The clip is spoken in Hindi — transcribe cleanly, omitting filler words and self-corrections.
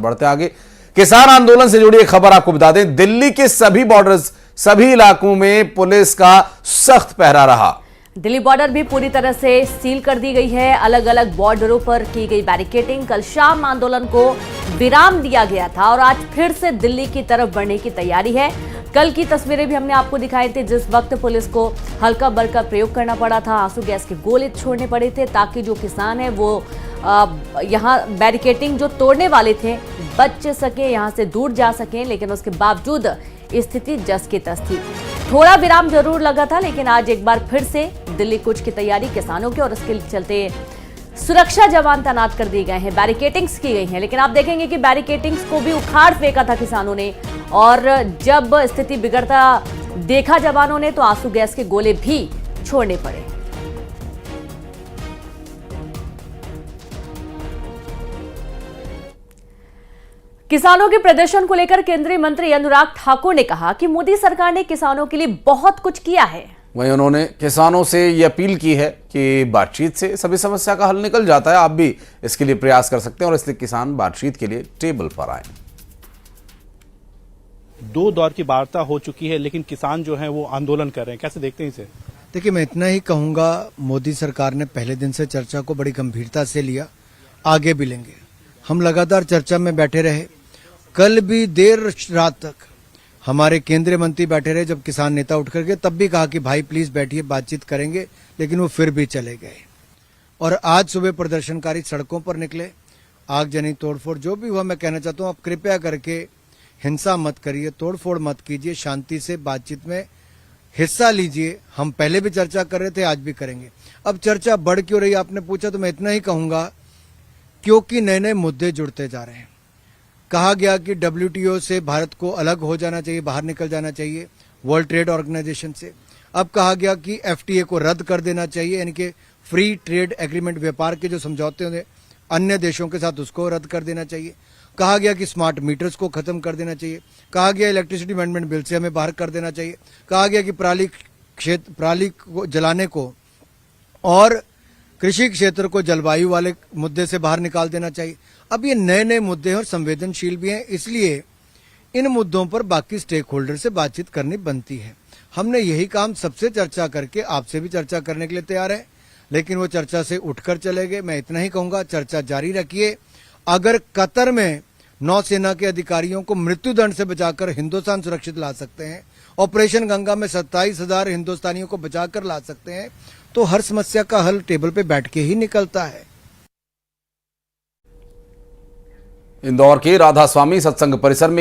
बढ़ते आगे, किसान आंदोलन से जुड़ी एक खबर आपको बता दें। दिल्ली के सभी बॉर्डर्स, सभी इलाकों में पुलिस का सख्त पहरा रहा। दिल्ली बॉर्डर भी पूरी तरह से सील कर दी गई है। अलग अलग बॉर्डरों पर की गई बैरिकेडिंग। कल शाम आंदोलन को विराम दिया गया था और आज फिर से दिल्ली की तरफ बढ़ने की तैयारी है। कल की तस्वीरें भी हमने आपको दिखाई थी, जिस वक्त पुलिस को हल्का बल प्रयोग करना पड़ा था। आंसू गैस के गोले छोड़ने पड़े थे ताकि जो किसान है वो यहाँ बैरिकेडिंग जो तोड़ने वाले थे बच सके, यहाँ से दूर जा सकें। लेकिन उसके बावजूद स्थिति जस की तस थी। थोड़ा विराम जरूर लगा था, लेकिन आज एक बार फिर से दिल्ली कूच की तैयारी किसानों की, और इसके चलते सुरक्षा जवान तैनात कर दिए गए हैं, बैरिकेडिंग्स की गई हैं। लेकिन आप देखेंगे कि बैरिकेडिंग्स को भी उखाड़ फेंका था किसानों ने, और जब स्थिति बिगड़ता देखा जवानों ने तो आंसू गैस के गोले भी छोड़ने पड़े। किसानों के प्रदर्शन को लेकर केंद्रीय मंत्री अनुराग ठाकुर ने कहा कि मोदी सरकार ने किसानों के लिए बहुत कुछ किया है। वहीं उन्होंने किसानों से यह अपील की है कि बातचीत से सभी समस्या का हल निकल जाता है। आप भी इसके लिए प्रयास कर सकते हैं और इसलिए किसान बातचीत के लिए टेबल पर आए। 2 दौर की वार्ता हो चुकी है, लेकिन किसान जो हैं वो आंदोलन कर रहे हैं। कैसे देखते हैं इसे? देखिए, मैं इतना ही कहूंगा, मोदी सरकार ने पहले दिन से चर्चा को बड़ी गंभीरता से लिया, आगे भी लेंगे। हम लगातार चर्चा में बैठे रहे। कल भी देर रात तक हमारे केंद्रीय मंत्री बैठे रहे। जब किसान नेता उठ कर गए तब भी कहा कि भाई प्लीज बैठिए, बातचीत करेंगे, लेकिन वो फिर भी चले गए। और आज सुबह प्रदर्शनकारी सड़कों पर निकले, आगजनी, तोड़फोड़ जो भी हुआ। मैं कहना चाहता हूं, आप कृपया करके हिंसा मत करिए, तोड़फोड़ मत कीजिए, शांति से बातचीत में हिस्सा लीजिए। हम पहले भी चर्चा कर रहे थे, आज भी करेंगे। अब चर्चा बढ़ क्यों रही, आपने पूछा, तो मैं इतना ही कहूंगा, क्योंकि नए नए मुद्दे जुड़ते जा रहे हैं। कहा गया कि WTO से भारत को अलग हो जाना चाहिए, बाहर निकल जाना चाहिए, वर्ल्ड ट्रेड ऑर्गेनाइजेशन से। अब कहा गया कि FTA को रद्द कर देना चाहिए, यानी कि फ्री ट्रेड एग्रीमेंट, व्यापार के जो समझौते होंगे अन्य देशों के साथ, उसको रद्द कर देना चाहिए। कहा गया कि स्मार्ट मीटर्स को खत्म कर देना चाहिए। कहा गया इलेक्ट्रिसिटी अमेंडमेंट बिल से हमें बाहर कर देना चाहिए। कहा गया कि पराली को जलाने को और कृषि क्षेत्र को जलवायु वाले मुद्दे से बाहर निकाल देना चाहिए। अब ये नए नए मुद्दे हैं और संवेदनशील भी हैं, इसलिए इन मुद्दों पर बाकी स्टेक होल्डर से बातचीत करनी बनती है। हमने यही काम सबसे चर्चा करके आपसे भी चर्चा करने के लिए तैयार है, लेकिन वो चर्चा से उठकर चले गए। मैं इतना ही कहूंगा, चर्चा जारी रखिए। अगर कतर में नौसेना के अधिकारियों को मृत्युदंड से बचाकर हिंदुस्तान सुरक्षित ला सकते हैं, ऑपरेशन गंगा में 27,000 हिंदुस्तानियों को बचाकर ला सकते हैं, तो हर समस्या का हल टेबल पे बैठ के ही निकलता है। इंदौर के राधा स्वामी सत्संग परिसर में